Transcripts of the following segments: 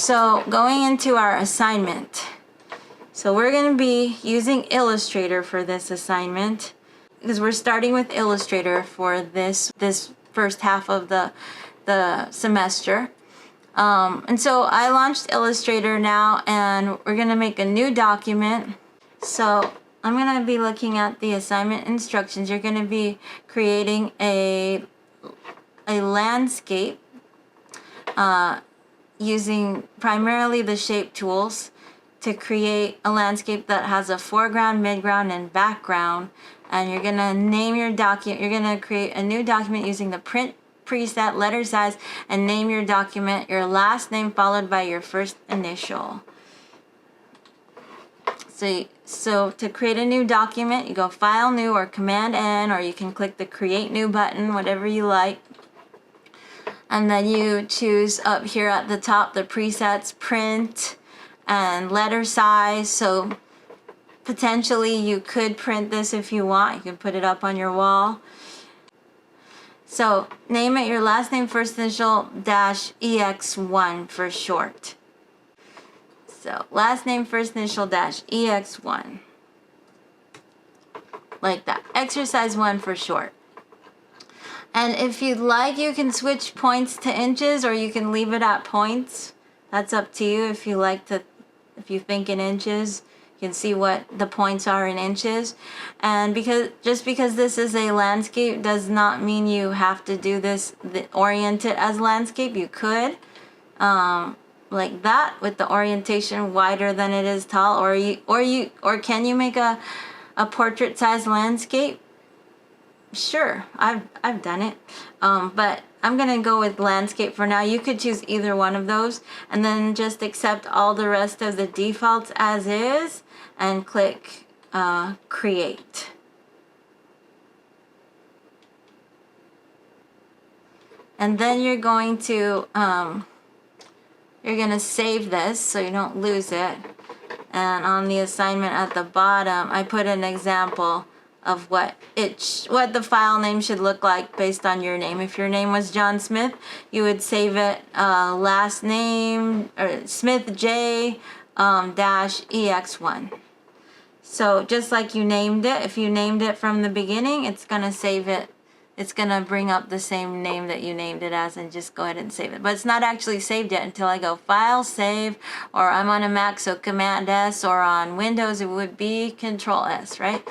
So going into our assignment. So we're going to be using Illustrator for this assignment because we're starting with Illustrator for this first half of the semester. And so I launched Illustrator now, and we're going to make a new document. So I'm going to be looking at the assignment instructions. You're going to be creating a landscape using primarily the shape tools to create a landscape that has a foreground, midground, and background. And you're going to name your document. You're going to create a new document using the print preset, letter size, and name your document your last name followed by your first initial. So to create a new document, you go File, New, or Command N, or you can click the Create New button, whatever you like. And then you choose up here at the top the presets, print, and letter size. So potentially you could print this if you want. You can put it up on your wall. So name it your last name, first initial, dash Ex1 for short. So last name, first initial, dash Ex1. Like that. Exercise 1 for short. And if you'd like, you can switch points to inches, or you can leave it at points. That's up to you. If you like to, if you think in inches, you can see what the points are in inches. And just because this is a landscape does not mean you have to do this, orient it as landscape. You could, like that, with the orientation wider than it is tall, or can you make a portrait size landscape? Sure, I've done it, but I'm gonna go with landscape for now. You could choose either one of those, and then just accept all the rest of the defaults as is, and click create. And then you're going to save this so you don't lose it. And on the assignment at the bottom, I put an example of what the file name should look like based on your name. If your name was John Smith, you would save it last name, or Smith J dash Ex1. So just like you named it, if you named it from the beginning, it's gonna save it. It's gonna bring up the same name that you named it as, and just go ahead and save it. But it's not actually saved yet until I go File, Save, or I'm on a Mac, so Command S, or on Windows it would be Control S, right?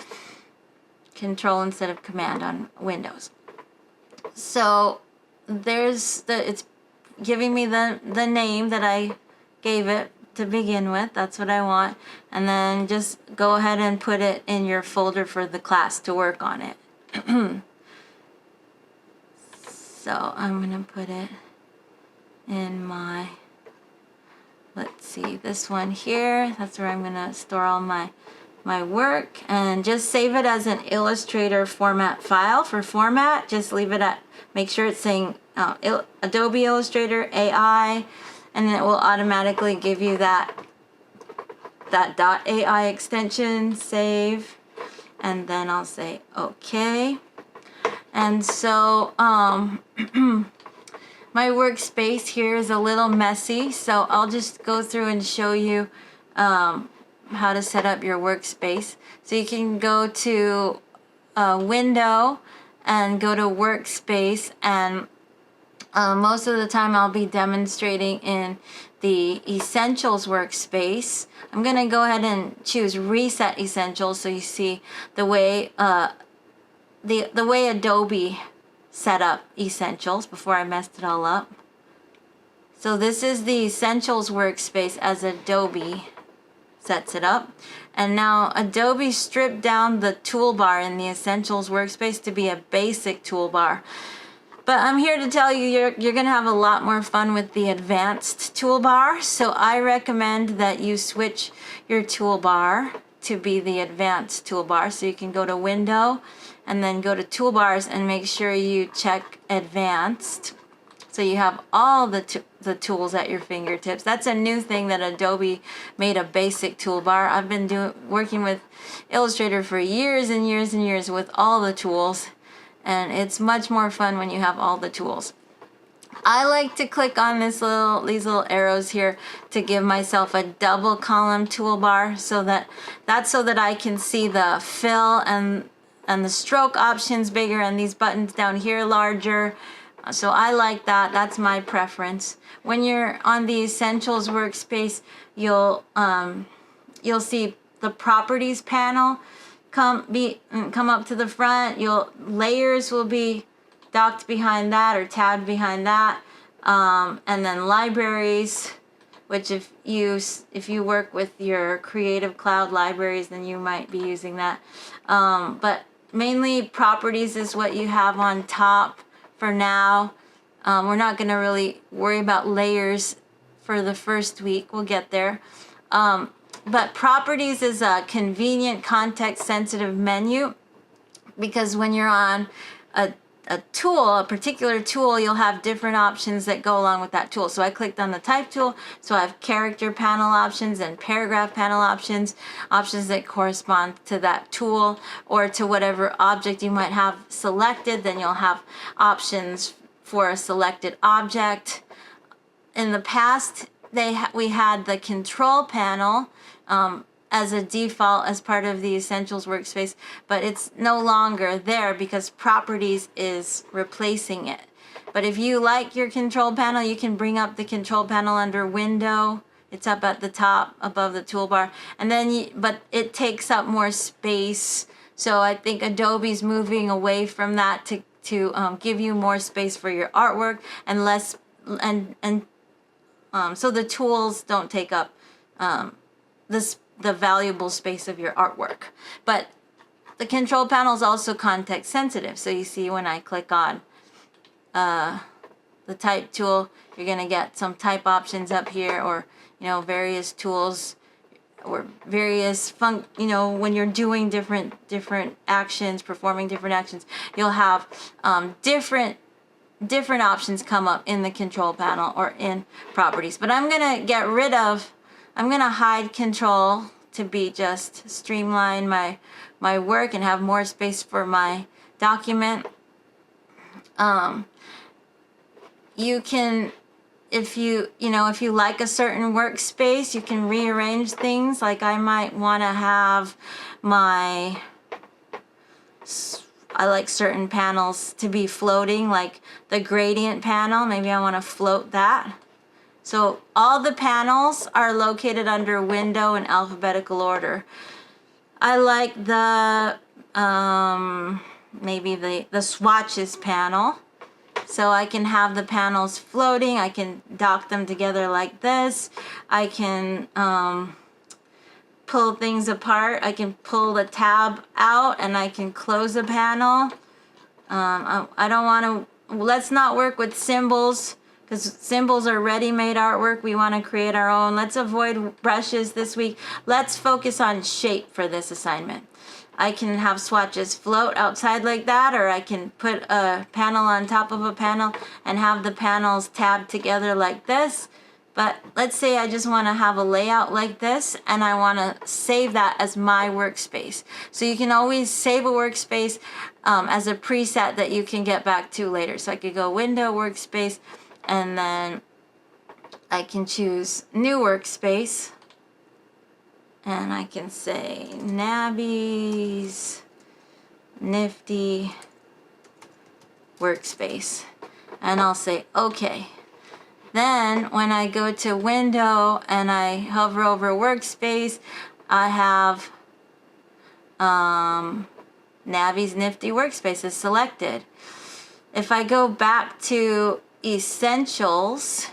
Control instead of Command on Windows. So it's giving me the name that I gave it to begin with. That's what I want. And then just go ahead and put it in your folder for the class to work on it. So I'm gonna put it in my, let's see, this one here. That's where I'm gonna store all my work, and just save it as an Illustrator format file. For format, just leave it at, make sure it's saying Adobe Illustrator AI, and then it will automatically give you that .ai extension. Save, and then I'll say okay. And so my workspace here is a little messy, so I'll just go through and show you how to set up your workspace. So you can go to Window and go to Workspace, and most of the time I'll be demonstrating in the Essentials workspace. I'm gonna go ahead and choose Reset Essentials so you see the way the way Adobe set up Essentials before I messed it all up. So this is the Essentials workspace as Adobe sets it up. And now Adobe stripped down the toolbar in the Essentials workspace to be a basic toolbar. But I'm here to tell you you're gonna have a lot more fun with the advanced toolbar. So I recommend that you switch your toolbar to be the advanced toolbar. So you can go to Window and then go to Toolbars and make sure you check Advanced. So you have all the tools at your fingertips. That's a new thing that Adobe made a basic toolbar. I've been working with Illustrator for years and years and years with all the tools, and it's much more fun when you have all the tools. I like to click on these little arrows here to give myself a double column toolbar, so that I can see the fill and the stroke options bigger and these buttons down here larger. So I like that. That's my preference. When you're on the Essentials workspace, you'll see the Properties panel come up to the front. Layers will be docked behind that or tabbed behind that, and then Libraries, which if you work with your Creative Cloud libraries, then you might be using that. But mainly Properties is what you have on top for now. We're not going to really worry about layers for the first week. We'll get there. But Properties is a convenient context-sensitive menu, because when you're on a particular tool, you'll have different options that go along with that tool. So I clicked on the type tool, so I have character panel options and paragraph panel options that correspond to that tool or to whatever object you might have selected. Then you'll have options for a selected object. In the past, we had the control panel as a default as part of the Essentials workspace, but it's no longer there because Properties is replacing it. But if you like your control panel, you can bring up the control panel under Window. It's up at the top above the toolbar, and then but it takes up more space. So I think Adobe's moving away from that to give you more space for your artwork and less so the tools don't take up the valuable space of your artwork. But the control panel is also context sensitive. So you see when I click on the type tool, you're going to get some type options up here, or various tools or various when you're doing different actions, performing different actions, you'll have different options come up in the control panel or in Properties. But I'm going to hide control to just streamline my work and have more space for my document. You can, if you like a certain workspace, you can rearrange things. Like I might want to have I like certain panels to be floating, like the gradient panel. Maybe I want to float that. So all the panels are located under Window in alphabetical order. I like the maybe the swatches panel. So I can have the panels floating. I can dock them together like this. I can pull things apart. I can pull the tab out and I can close a panel. I don't want to, let's not work with symbols, because symbols are ready-made artwork. We want to create our own. Let's avoid brushes this week. Let's focus on shape for this assignment. I can have swatches float outside like that, or I can put a panel on top of a panel and have the panels tabbed together like this. But let's say I just want to have a layout like this and I want to save that as my workspace. So you can always save a workspace as a preset that you can get back to later. So I could go Window, Workspace, and then I can choose New Workspace. And I can say Nabby's Nifty Workspace. And I'll say OK. Then when I go to Window and I hover over Workspace, I have Navi's Nifty Workspace is selected. If I go back to Essentials,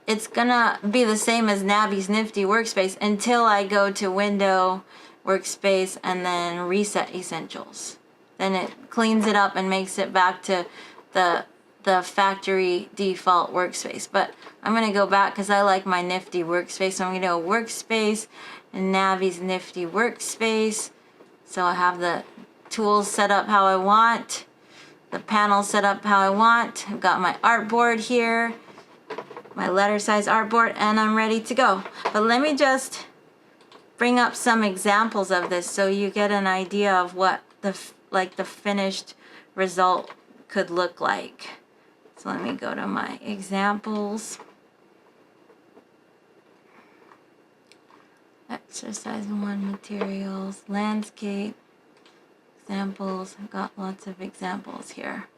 it's gonna be the same as Navi's Nifty Workspace until I go to Window, Workspace, and then reset Essentials. Then it cleans it up and makes it back to the factory default workspace. But I'm gonna go back because I like my Nifty Workspace. So I'm gonna go Workspace and Navi's Nifty Workspace. So I have the tools set up how I want, the panel set up how I want. I've got my artboard here, my letter size artboard, and I'm ready to go. But let me just bring up some examples of this so you get an idea of what the finished result could look like. So So let me go to my examples. Exercise 1 materials, landscape, examples. I've got lots of examples here.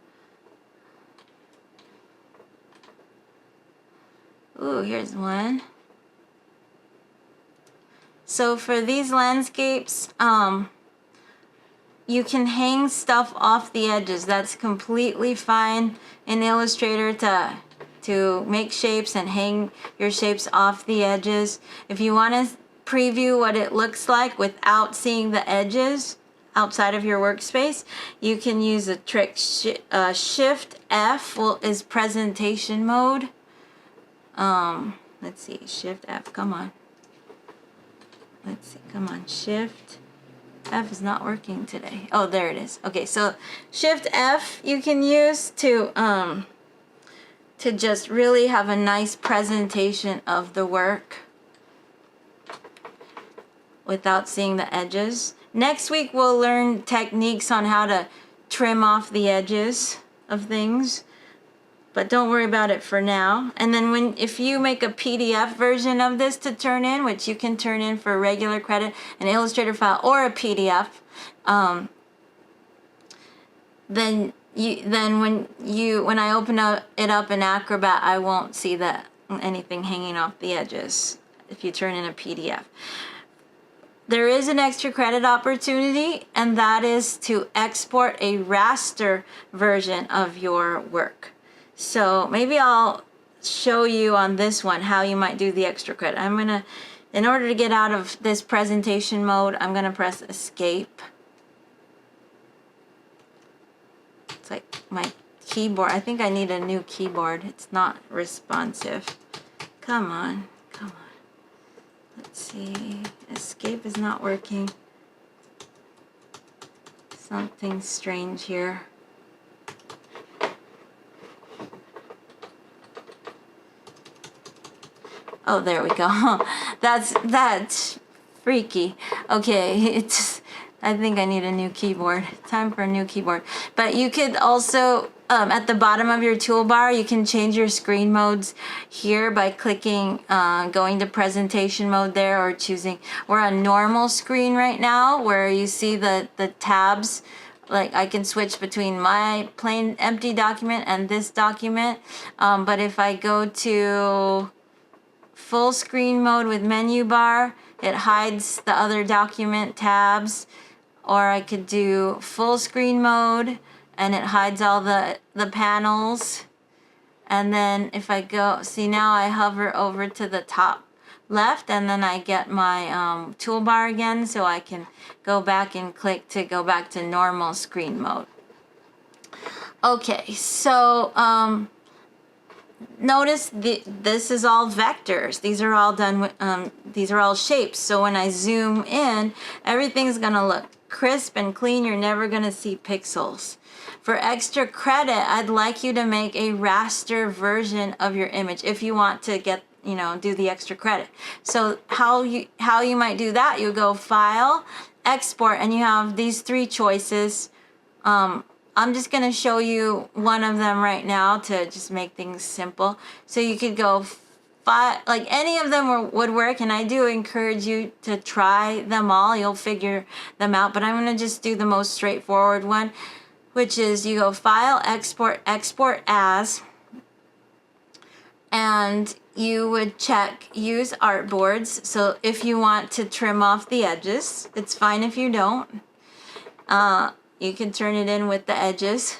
Ooh, here's one. So for these landscapes, you can hang stuff off the edges. That's completely fine in Illustrator to make shapes and hang your shapes off the edges. If you want to preview what it looks like without seeing the edges outside of your workspace, you can use a trick. Shift F is presentation mode. Let's see, Shift F, come on. Let's see, come on, Shift F is not working today. Oh, there it is. Okay, so Shift F you can use to just really have a nice presentation of the work without seeing the edges. Next week we'll learn techniques on how to trim off the edges of things, but don't worry about it for now. And then if you make a PDF version of this to turn in, which you can turn in for regular credit, an Illustrator file or a PDF, then when I open it up in Acrobat, I won't see anything hanging off the edges if you turn in a PDF. There is an extra credit opportunity, and that is to export a raster version of your work. So maybe I'll show you on this one how you might do the extra credit. In order to get out of this presentation mode, I'm gonna press Escape. It's like my keyboard. I think I need a new keyboard. It's not responsive. Come on, come on. Let's see. Escape is not working. Something strange here. Oh, there we go. That's freaky. Okay, I think I need a new keyboard. Time for a new keyboard. But you could also, at the bottom of your toolbar, you can change your screen modes here by clicking, going to presentation mode there, or choosing, we're on normal screen right now, where you see the tabs. Like I can switch between my plain empty document and this document. But if I go to full screen mode with menu bar, it hides the other document tabs. Or I could do full screen mode and it hides all the panels. And then if I go, see now I hover over to the top left, and then I get my toolbar again, so I can go back and click to go back to normal screen mode. Okay, so notice this is all vectors. These are all done with, these are all shapes. So when I zoom in, everything's gonna look crisp and clean. You're never gonna see pixels. For extra credit, I'd like you to make a raster version of your image if you want to get, do the extra credit. So how you might do that, you go File, Export, and you have these three choices. I'm just going to show you one of them right now to just make things simple. So you could go, like any of them would work, and I do encourage you to try them all. You'll figure them out, but I'm going to just do the most straightforward one, which is you go File, Export, Export As, and you would check Use Artboards. So if you want to trim off the edges, it's fine if you don't. You can turn it in with the edges.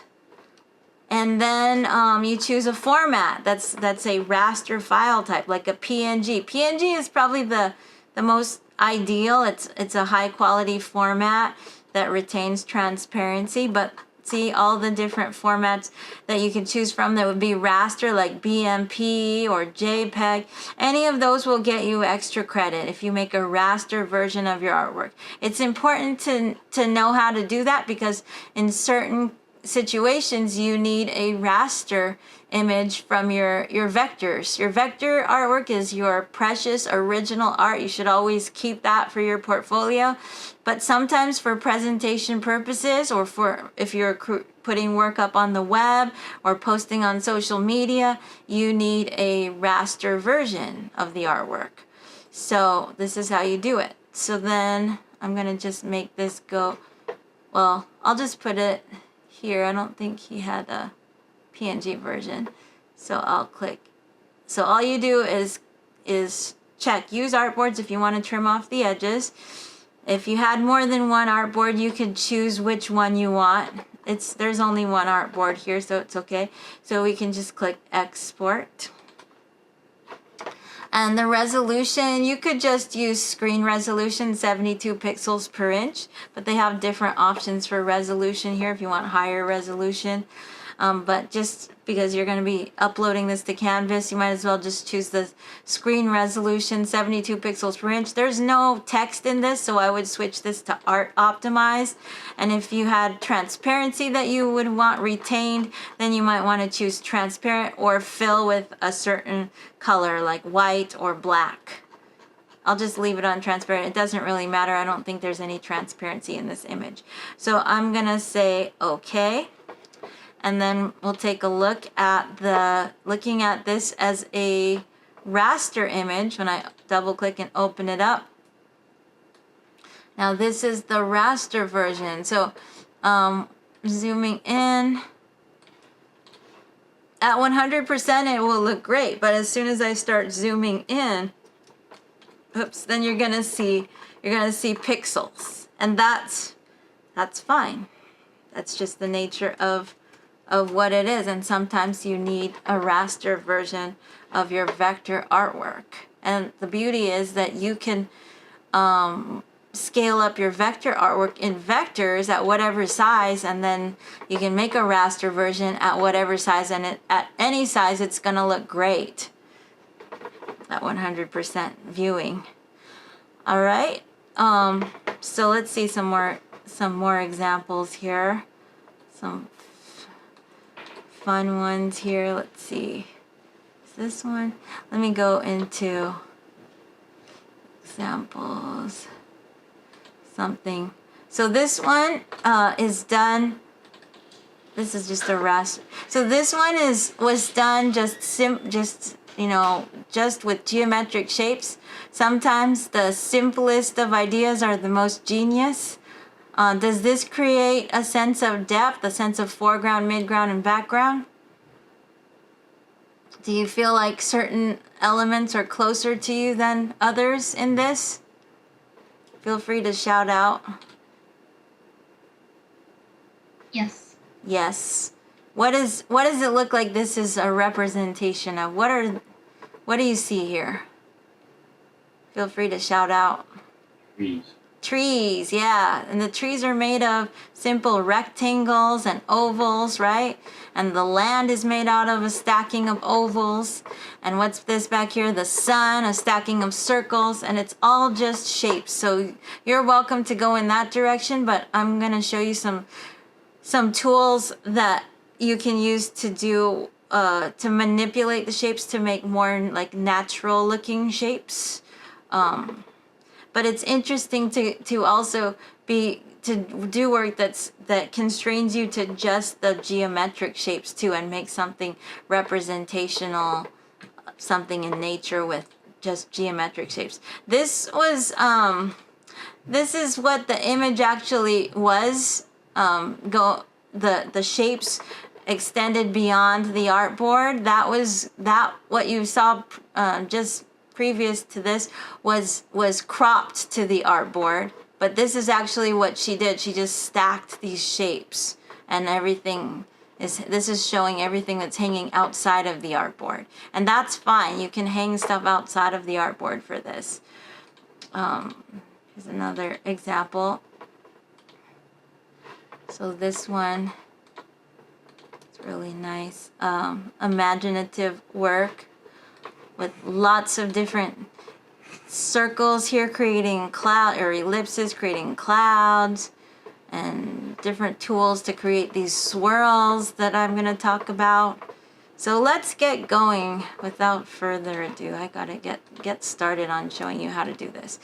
And then you choose a format that's a raster file type, like a PNG. PNG is probably the most ideal. It's a high quality format that retains transparency, but see all the different formats that you can choose from that would be raster, like BMP or JPEG. Any of those will get you extra credit if you make a raster version of your artwork. It's important to know how to do that, because in certain situations, you need a raster image from your vectors. Your vector artwork is your precious original art. You should always keep that for your portfolio. But sometimes for presentation purposes, or for if you're putting work up on the web or posting on social media, you need a raster version of the artwork. So this is how you do it. So then I'm gonna just make this go, well, I'll just put it here. I don't think he had a PNG version. So I'll click. So all you do is check use artboards if you want to trim off the edges. If you had more than one artboard, you could choose which one you want. There's only one artboard here, so it's okay. So we can just click export. And the resolution, you could just use screen resolution, 72 pixels per inch, but they have different options for resolution here if you want higher resolution. But just because you're going to be uploading this to Canvas, you might as well just choose the screen resolution, 72 pixels per inch. There's no text in this, so I would switch this to Art Optimized. And if you had transparency that you would want retained, then you might want to choose transparent or fill with a certain color like white or black. I'll just leave it on transparent. It doesn't really matter. I don't think there's any transparency in this image. So I'm going to say okay. And then we'll take a look at looking at this as a raster image when I double click and open it up. Now this is the raster version. So zooming in, at 100% it will look great, but as soon as I start zooming in, oops, then you're gonna see pixels, and that's fine. That's just the nature of what it is, and sometimes you need a raster version of your vector artwork. And the beauty is that you can scale up your vector artwork in vectors at whatever size, and then you can make a raster version at whatever size, and at any size it's gonna look great at 100% viewing. All right, so let's see some more examples here, some fun ones here. Let's see, is this one? Let me go into examples. Something. So this one is done. This is just a raster. So this one was done just with geometric shapes. Sometimes the simplest of ideas are the most genius. Does this create a sense of depth, a sense of foreground, midground, and background? Do you feel like certain elements are closer to you than others in this? Feel free to shout out. Yes. Yes. What does it look like this is a representation of? What do you see here? Feel free to shout out. Trees. Trees, yeah. And the trees are made of simple rectangles and ovals, right? And the land is made out of a stacking of ovals. And what's this back here? The sun, a stacking of circles, and it's all just shapes. So you're welcome to go in that direction, but I'm going to show you some tools that you can use to do to manipulate the shapes to make more like natural looking shapes. But it's interesting to also do work that constrains you to just the geometric shapes too, and make something representational, something in nature with just geometric shapes. This is what the image actually was. The shapes extended beyond the artboard. What you saw just previous to this was cropped to the artboard, but this is actually what she did. She just stacked these shapes, and this is showing everything that's hanging outside of the artboard, and that's fine. You can hang stuff outside of the artboard for this. Here's another example. So this one, it's really nice, imaginative work with lots of different circles here, creating ellipses, creating clouds. and different tools to create these swirls that I'm going to talk about. So let's get going. Without further ado, I gotta get started on showing you how to do this.